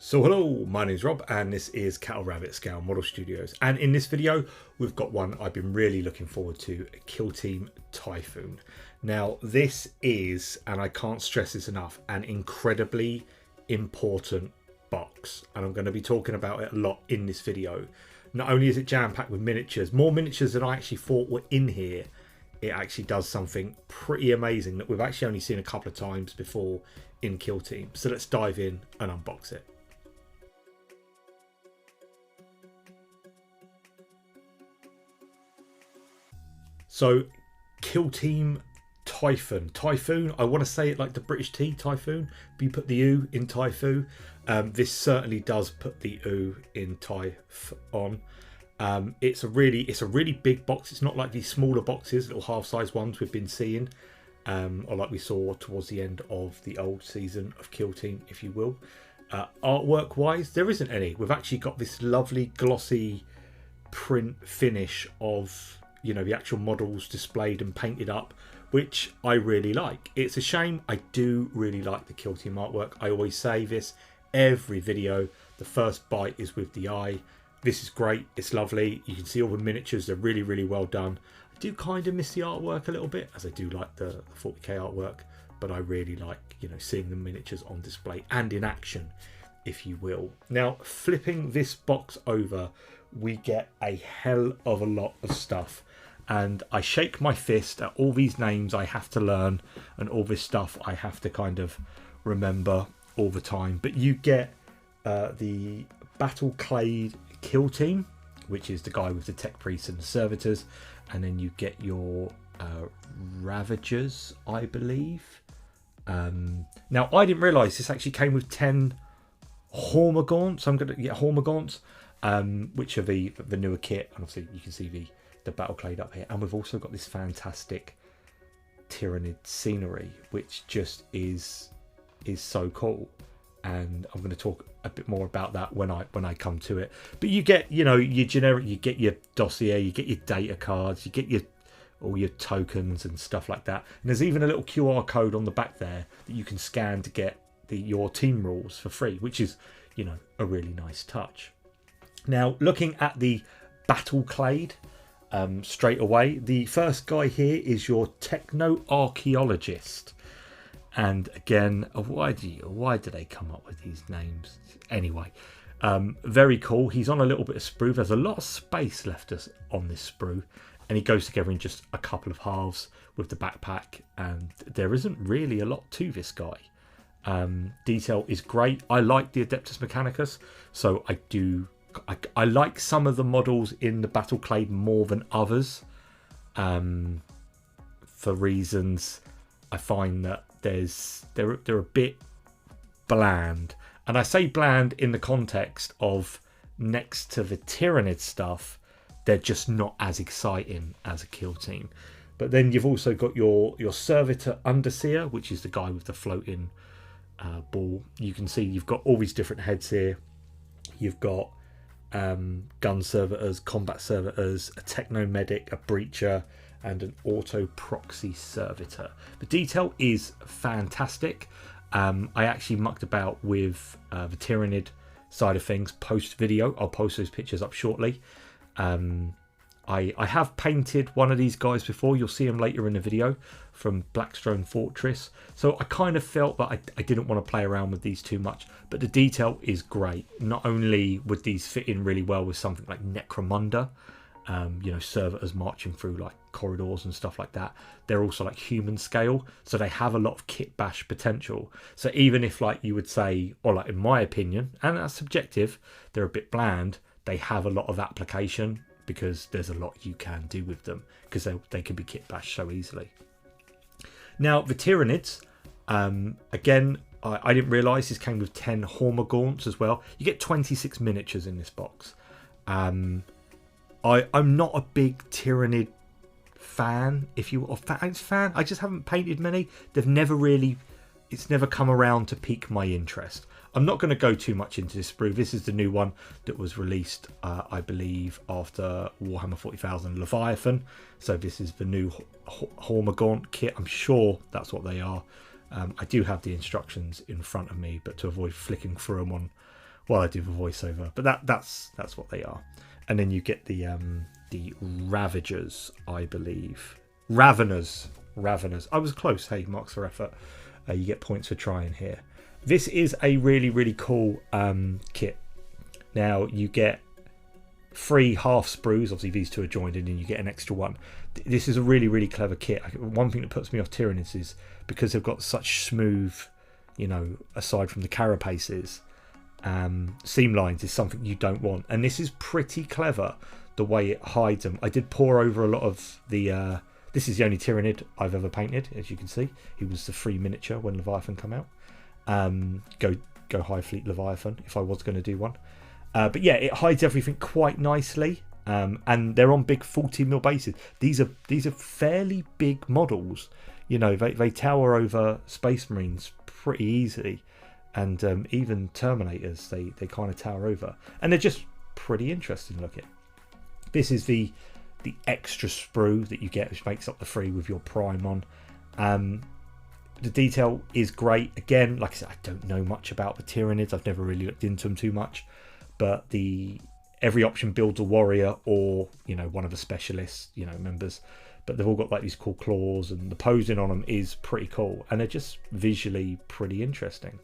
So hello, my name is Rob and this is Cattle Rabbit Scale Model Studios, and in this video we've got one I've been really looking forward to, Kill Team Typhon. Now this is, and I can't stress this enough, an incredibly important box, and I'm going to be talking about it a lot in this video. Not only is it jam-packed with miniatures, more miniatures than I actually thought were in here, it actually does something pretty amazing that we've actually only seen a couple of times before in Kill Team. So let's dive in and unbox it. So, Kill Team Typhon. Typhoon, I want to say it like the British T, Typhoon, but you put the U in Typhoo. This certainly does put the U in Typhon. It's a really big box. It's not like these smaller boxes, little half-size ones we've been seeing, or like we saw towards the end of the old season of Kill Team, if you will. Artwork-wise, there isn't any. We've actually got this lovely glossy print finish of, you know, the actual models displayed and painted up, which I really like. It's a shame. I do really like the Kill Team artwork. I always say this every video. The first bite is with the eye. This is great. It's lovely. You can see all the miniatures. They're really well done. I do kind of miss the artwork a little bit, as I do like the 40k artwork, but I really like, you know, seeing the miniatures on display and in action, if you will. Now, flipping this box over, we get a hell of a lot of stuff. And I shake my fist at all these names I have to learn and all this stuff I have to kind of remember all the time. But you get the Battleclad Kill Team, which is the guy with the Tech Priests and the Servitors. And then you get your Ravagers, I believe. Now, I didn't realise this actually came with 10 Hormagaunts. I'm going to get Hormagaunts, which are the newer kit. And obviously you can see the Battleclad up here, and we've also got this fantastic Tyranid scenery, which just is so cool. And I'm going to talk a bit more about that when I come to it. But you get, you know, your generic, you get your Dossier, you get your data cards, you get all your tokens and stuff like that. And there's even a little QR code on the back there that you can scan to get your team rules for free, which is, you know, a really nice touch. Now, looking at the Battleclad, straight away, the first guy here is your techno-archaeologist, and again, why do they come up with these names anyway? Very cool. He's on a little bit of sprue. There's a lot of space left us on this sprue, and he goes together in just a couple of halves with the backpack, and there isn't really a lot to this guy. Detail is great. I like the Adeptus Mechanicus, so I like some of the models in the Battleclad more than others, for reasons I find that they're a bit bland, and I say bland in the context of next to the Tyranid stuff, they're just not as exciting as a Kill Team. But then you've also got your Servitor Underseer, which is the guy with the floating ball. You can see you've got all these different heads here. You've got gun servitors, combat servitors, a techno medic, a breacher, and an auto proxy servitor. The detail is fantastic. I actually mucked about with the Tyranid side of things post video. I'll post those pictures up shortly. I have painted one of these guys before. You'll see him later in the video from Blackstone Fortress. So I kind of felt that I didn't want to play around with these too much. But the detail is great. Not only would these fit in really well with something like Necromunda, you know, servitors marching through like corridors and stuff like that. They're also like human scale. So they have a lot of kit bash potential. So even if, like, you would say, or like in my opinion, and that's subjective, they're a bit bland, they have a lot of application, because there's a lot you can do with them, because they can be kit bashed so easily. Now, the Tyranids, again, I didn't realise this came with 10 Hormagaunts as well. You get 26 miniatures in this box. I'm not a big Tyranid fan, if you are a fan. I just haven't painted many. It's never come around to pique my interest. I'm not going to go too much into this sprue. This is the new one that was released, I believe, after Warhammer 40,000 Leviathan. So this is the new Hormagaunt kit. I'm sure that's what they are. I do have the instructions in front of me, but to avoid flicking through them while I do the voiceover. But that's what they are. And then you get the Ravagers, I believe. Raveners. I was close. Hey, marks for effort. You get points for trying here. This is a really, really cool kit. Now, you get 3 half sprues. Obviously, these 2 are joined in, and you get an extra one. This is a really, really clever kit. One thing that puts me off Tyranids is because they've got such smooth, aside from the carapaces, seam lines is something you don't want. And this is pretty clever, the way it hides them. I did pour over a lot of the... this is the only Tyranid I've ever painted, as you can see. He was the free miniature when Leviathan come out. Go High Fleet Leviathan, if I was going to do one. But yeah, it hides everything quite nicely. And they're on big 40mm bases. These are fairly big models. They tower over Space Marines pretty easily. And even Terminators, they kind of tower over. And they're just pretty interesting looking. This is the extra sprue that you get, which makes up the 3 with your prime on. The detail is great. Again, like I said, I don't know much about the Tyranids. I've never really looked into them too much. But every option builds a warrior or, one of the specialists, members. But they've all got like these cool claws, and the posing on them is pretty cool. And they're just visually pretty interesting.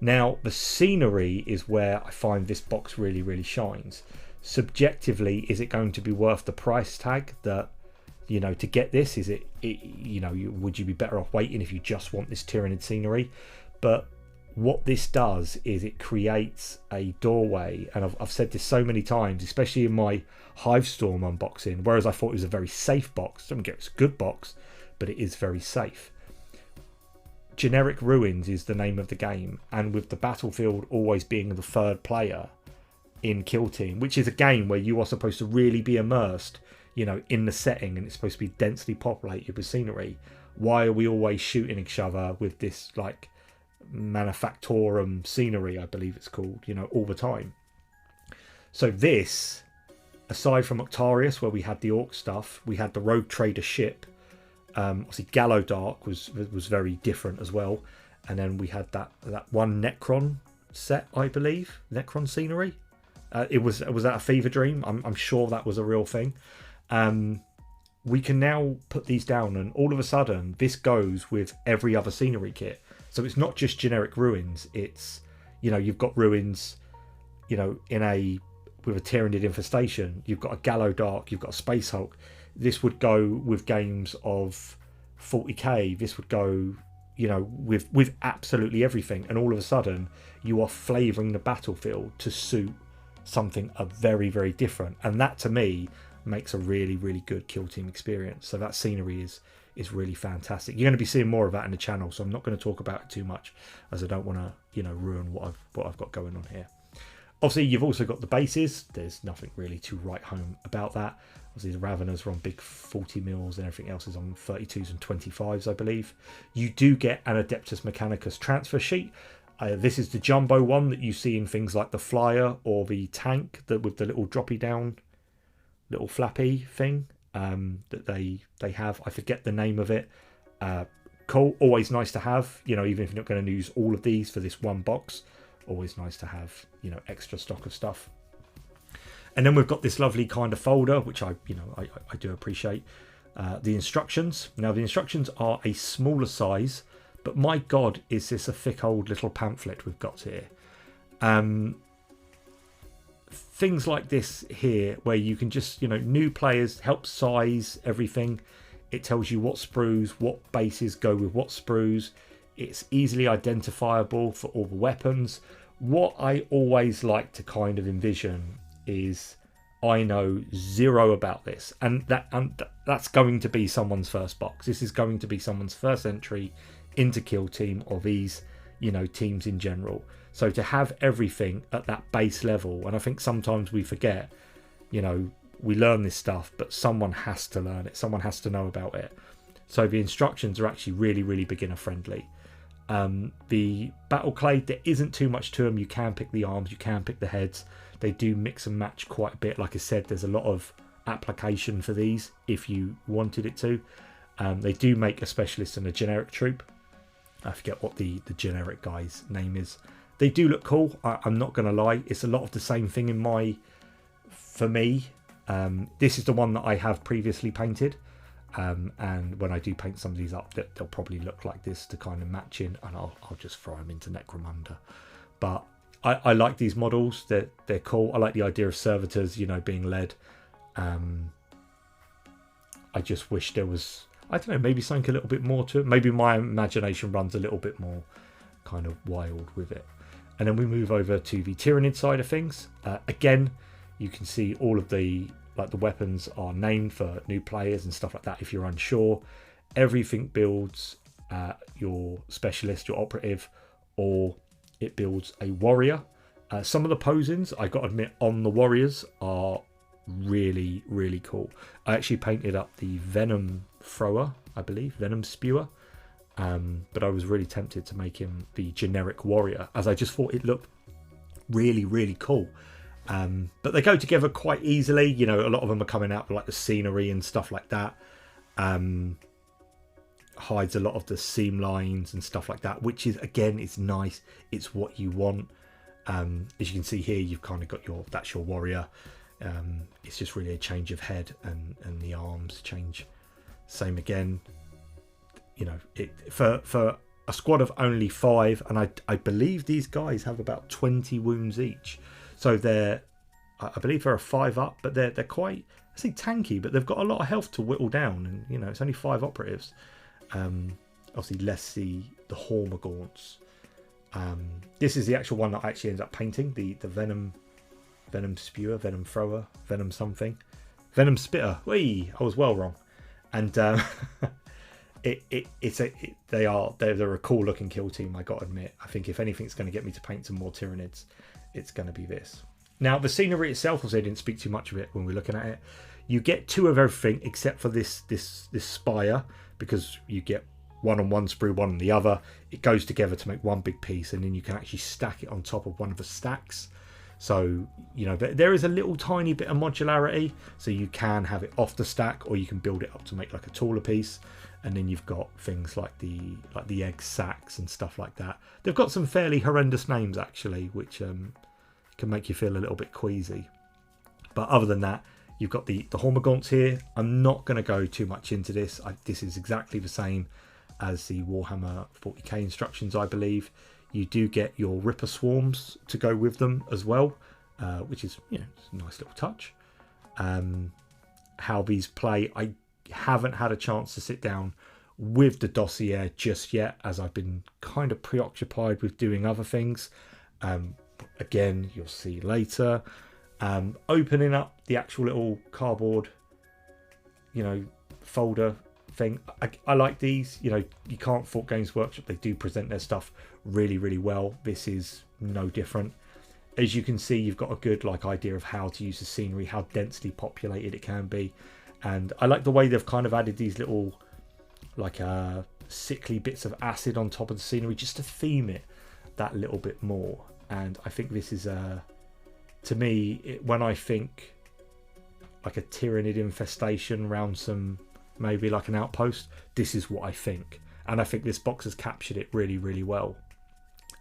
Now, the scenery is where I find this box really, really shines. Subjectively, is it going to be worth the price tag that, to get this? Is it would you be better off waiting if you just want this Tyranid scenery? But what this does is it creates a doorway, and I've said this so many times, especially in my Hivestorm unboxing, whereas I thought it was a very safe box. Don't get it's a good box, but it is very safe. Generic Ruins is the name of the game, and with the battlefield always being the 3rd player in Kill Team, which is a game where you are supposed to really be immersed, in the setting, and it's supposed to be densely populated with scenery. Why are we always shooting each other with this like Manufactorum scenery, I believe it's called, all the time? So this, aside from Octarius, where we had the Orc stuff, we had the Rogue Trader ship. Obviously, Gallo Dark was very different as well, and then we had that one Necron set, I believe, Necron scenery. Was that a fever dream? I'm sure that was a real thing. We can now put these down, and all of a sudden, this goes with every other scenery kit. So it's not just generic Ruins. It's you've got Ruins, with a Tyranid infestation. You've got a Gallo Dark. You've got a Space Hulk. This would go with games of 40k. This would go, with absolutely everything. And all of a sudden, you are flavouring the battlefield to suit something very, very different. And that, to me, makes a really, really good Kill Team experience. So that scenery is really fantastic. You're going to be seeing more of that in the channel, so I'm not going to talk about it too much, as I don't want to, ruin what I've got going on here. Obviously, you've also got the bases. There's nothing really to write home about that. Obviously, the Raveners are on big 40mm, and everything else is on 32s and 25s, I believe. You do get an Adeptus Mechanicus transfer sheet. This is the jumbo one that you see in things like the Flyer or the Tank, with the little droppy down, little flappy thing that they have. I forget the name of it. Cool. Always nice to have. Even if you're not going to use all of these for this one box, always nice to have, extra stock of stuff. And then we've got this lovely kind of folder, which I do appreciate. The instructions. Now, the instructions are a smaller size, but my God, is this a thick old little pamphlet we've got here. Things like this here, where you can just, new players, help size everything. It tells you what sprues, what bases go with what sprues. It's easily identifiable for all the weapons. What I always like to kind of envision is, I know zero about this, and that's going to be someone's first box. This is going to be someone's first entry into Kill Team, or these, teams in general. So to have everything at that base level, and I think sometimes we forget, we learn this stuff, but someone has to learn it. Someone has to know about it. So the instructions are actually really, really beginner friendly. The Battleclad, there isn't too much to them. You can pick the arms, you can pick the heads. They do mix and match quite a bit. Like I said, there's a lot of application for these if you wanted it to. They do make a specialist and a generic troop. I forget what the generic guy's name is. They do look cool. I'm not going to lie. It's a lot of the same thing for me. This is the one that I have previously painted. And when I do paint some of these up, they'll probably look like this to kind of match in, and I'll just throw them into Necromunda. But I like these models. They're cool. I like the idea of servitors, you know, being led. I just wish there was, I don't know, maybe something a little bit more to it. Maybe my imagination runs a little bit more kind of wild with it. And then we move over to the Tyranid side of things. Again, you can see all of the weapons are named for new players and stuff like that. If you're unsure, everything builds your specialist, your operative, or it builds a warrior. Some of the posings, I got to admit, on the warriors are really, really cool. I actually painted up the Venom Thrower, I believe, Venom Spewer. But I was really tempted to make him the generic warrior, as I just thought it looked really, really cool. But they go together quite easily. You know, a lot of them are coming out with like the scenery and stuff like that. Hides a lot of the seam lines and stuff like that, which is, again, it's nice. It's what you want. As you can see here, you've kind of got that's your warrior. It's just really a change of head, and the arms change. Same again. You know, for a squad of only 5, and I believe these guys have about 20 wounds each. So I believe they're a 5 up, but they're quite, I say tanky, but they've got a lot of health to whittle down, and you know, it's only 5 operatives. Obviously less the Hormagaunts. This is the actual one that I actually ended up painting, the Venom Spewer, Venom Thrower, Venom something, Venom Spitter. Whee! I was well wrong. And they're a cool looking kill team, I gotta admit. I think if anything's going to get me to paint some more Tyranids, it's going to be this. Now the scenery itself, obviously I didn't speak too much of it when we're looking at it. You get 2 of everything except for this spire, because you get one on one sprue, one on the other. It goes together to make one big piece, and then you can actually stack it on top of one of the stacks. So, you know, there is a little tiny bit of modularity, so you can have it off the stack, or you can build it up to make like a taller piece. And then you've got things like the egg sacks and stuff like that. They've got some fairly horrendous names actually, which can make you feel a little bit queasy. But other than that, you've got the Hormagaunts here. I'm not going to go too much into this. This is exactly the same as the Warhammer 40k instructions, I believe. You do get your Ripper Swarms to go with them as well, which is, you know, it's a nice little touch. How these play, I haven't had a chance to sit down with the Dossier just yet, as I've been kind of preoccupied with doing other things. Again, you'll see later. Opening up the actual little cardboard, you know, folder thing. I like these. You know, you can't fault Games Workshop. They do present their stuff really, really well. This is no different. As you can see, you've got a good idea of how to use the scenery, how densely populated it can be. And I like the way they've kind of added these little sickly bits of acid on top of the scenery, just to theme it that little bit more. And I think this is to me, when I think like a Tyranid infestation around some, maybe like an outpost, this is what I think. And I think this box has captured it really, really well.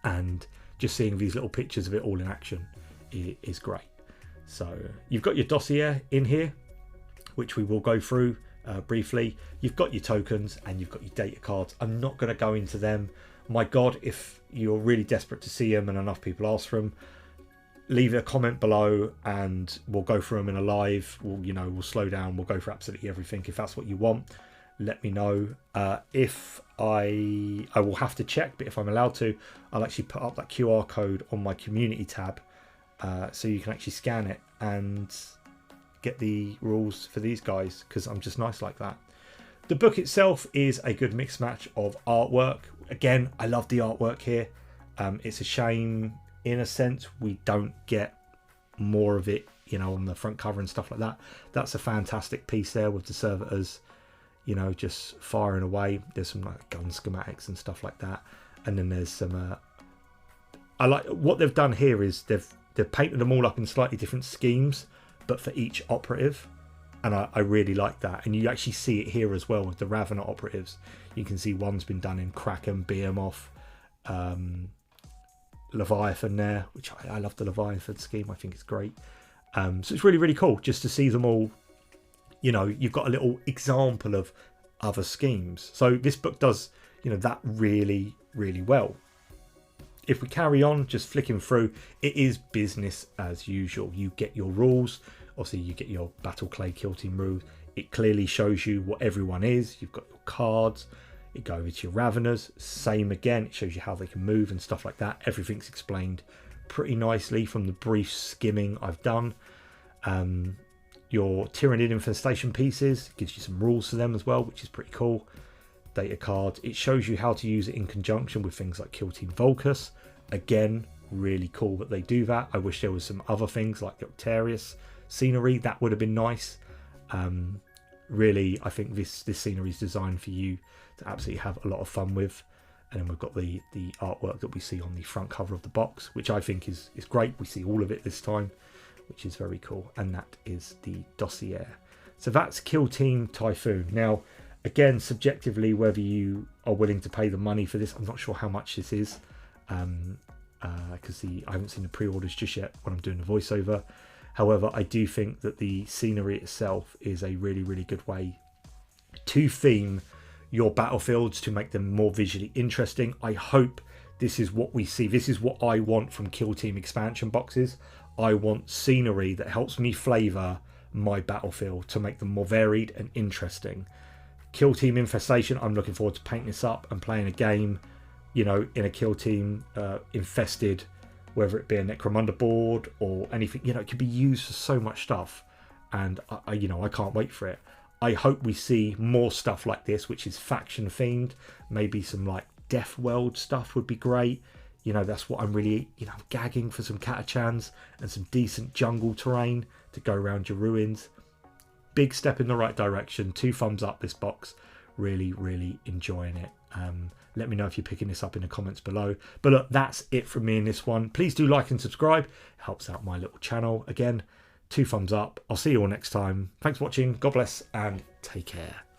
And just seeing these little pictures of it all in action is great. So you've got your Dossier in here, which we will go through briefly. You've got your tokens and you've got your data cards. I'm not going to go into them. My God, if you're really desperate to see them and enough people ask for them, leave a comment below and we'll go through them in a live. We'll slow down. We'll go for absolutely everything. If that's what you want, let me know. If I will have to check, but if I'm allowed to, I'll actually put up that QR code on my community tab, so you can actually scan it and get the rules for these guys, because I'm just nice like that. The book itself is a good mix match of artwork. Again, I love the artwork here. It's a shame, in a sense, we don't get more of it, on the front cover and stuff like that. That's a fantastic piece there with the servitors, just firing away. There's some gun schematics and stuff like that. And then there's some, I like what they've done here is they've painted them all up in slightly different schemes, but for each operative. And I really like that. And you actually see it here as well with the Ravenant operatives. You can see one's been done in Kraken, Behemoth, Leviathan there, which I love the Leviathan scheme. I think it's great. So it's really, really cool just to see them all. You know, you've got a little example of other schemes. So this book does, you know, that really, really well. If we carry on just flicking through, it is business as usual. You get your rules. Obviously, you get your Battleclad Kill Team rules. It clearly shows you what everyone is. You've got your cards. You go over to your Raveners. Same again. It shows you how they can move and stuff like that. Everything's explained pretty nicely from the brief skimming I've done. Your Tyranid infestation pieces gives you some rules for them as well, which is pretty cool. Data cards. It shows you how to use it in conjunction with things like Kill Team Volcus. Again, really cool that they do that. I wish there was some other things like Octarius scenery. That would have been nice. Really, I think this scenery is designed for you to absolutely have a lot of fun with. And then we've got the artwork that we see on the front cover of the box, which I think is great. We see all of it this time, which is very cool. And that is the Dossier. So that's Kill Team Typhon. Now, again, subjectively, whether you are willing to pay the money for this, I'm not sure how much this is, because I haven't seen the pre-orders just yet when I'm doing the voiceover. However, I do think that the scenery itself is a really, really good way to theme your battlefields, to make them more visually interesting. I hope this is what we see. This is what I want from Kill Team expansion boxes. I want scenery that helps me flavour my battlefield to make them more varied and interesting. Kill Team Infestation, I'm looking forward to painting this up and playing a game, you know, in a Kill Team infested, whether it be a Necromunda board or anything. You know, it can be used for so much stuff, and I can't wait for it. I hope we see more stuff like this, which is faction themed. Maybe some like Death World stuff would be great. You know, that's what I'm really, I'm gagging for some Catachans and some decent jungle terrain to go around your ruins. Big step in the right direction. 2 thumbs up this box. Really, really enjoying it. Let me know if you're picking this up in the comments below. But look, that's it from me in this one. Please do like and subscribe. It helps out my little channel. Again, 2 thumbs up. I'll see you all next time. Thanks for watching. God bless and take care.